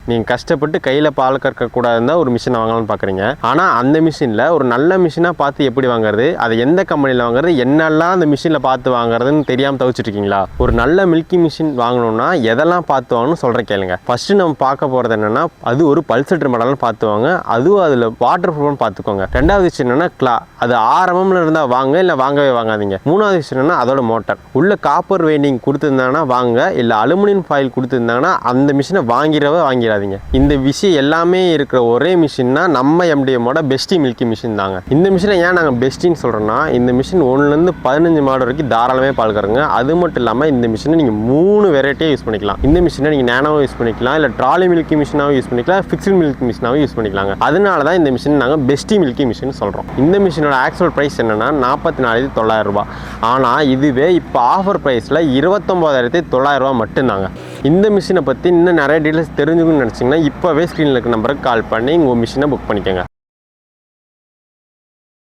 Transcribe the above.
நீங்கள் கஷ்டப்பட்டு கையில் பால் கறக்கக்கூடாதுன்னு தான் ஒரு மிஷினை வாங்கலாம்னு பார்க்குறீங்க. ஆனால் அந்த மிஷினில் ஒரு நல்ல மிஷினாக பார்த்து எப்படி வாங்குறது, அதை எந்த கம்பெனியில் வாங்குறது, என்னெல்லாம் அந்த மிஷினில் பார்த்து வாங்குறதுன்னு தெரியாமல் தவிச்சிட்ருக்கீங்களா? ஒரு நல்ல மில்கி மிஷின் வாங்கணும்னா எதெல்லாம் பார்த்து வாங்கணும்னு சொல்கிறேன் கேளுங்க. ஃபஸ்ட்டு நம்ம பார்க்க போகிறது என்னென்னா, அது ஒரு பல்செட்ரு மாடல்னு பார்த்து வாங்க, அதுவும் அதில் வாட்டர் ப்ரூஃப்னு பார்த்துக்கோங்க. ரெண்டாவது விஷயம் என்னென்னா கிளா, அது 6mm இருந்தால் வாங்க, இல்லை வாங்கவே வாங்காதீங்க. மூணாவது விஷயம் என்னென்னா அதோட மோட்டார் உள்ள காப்பர் வெயிண்டிங் கொடுத்துருந்தாங்கன்னா வாங்க, இல்லை அலுமினியம் ஃபாயில் கொடுத்துருந்தாங்கன்னா அந்த மிஷினை வாங்கிடாதீங்க. இந்த விஷயம் எல்லாமே இருக்கிற ஒரே மிஷின்னா நம்ம எம்டிஎம்மோட பெஸ்டி மில்கி மிஷின் தாங்க. இந்த மிஷினை ஏன் நாங்கள் பெஸ்டின்னு சொல்கிறோன்னா, இந்த மிஷின் 1லேருந்து 15 மாடு வரைக்கும் தாராளமே பால் கறங்க. அது மட்டும் இல்லாமல் இந்த மிஷினை நீங்கள் 3 வெரைட்டியாக யூஸ் பண்ணிக்கலாம். இந்த மிஷினை நீங்கள் நேனோவும் யூஸ் பண்ணிக்கலாம், இல்லை ட்ராலி மில்கி மிஷினாகவும் யூஸ் பண்ணிக்கலாம், ஃபிக்ஸ்டு மில்கி மிஷினாகவும் யூஸ் பண்ணிக்கலாங்க. அதனால தான் இந்த மிஷின் நாங்கள் பெஸ்டி மில்கி மிஷின் சொல்கிறோம். இந்த மிஷினோட ஆக்சுவல் ப்ரைஸ் என்னென்னா 44,900 ரூபா. ஆனால் இதுவே இப்போ ஆஃபர் ப்ரைஸில் 29,900 ரூபா மட்டும்தாங்க. இந்த மிஷினை பற்றி இன்னும் நிறைய டீட்டெயில்ஸ் தெரிஞ்சுக்கணும்னு நினச்சிங்கன்னா இப்போவே ஸ்க்ரீனில் இருக்க நம்பருக்கு கால் பண்ணி உங்கள் மிஷினை புக் பண்ணிக்கோங்க.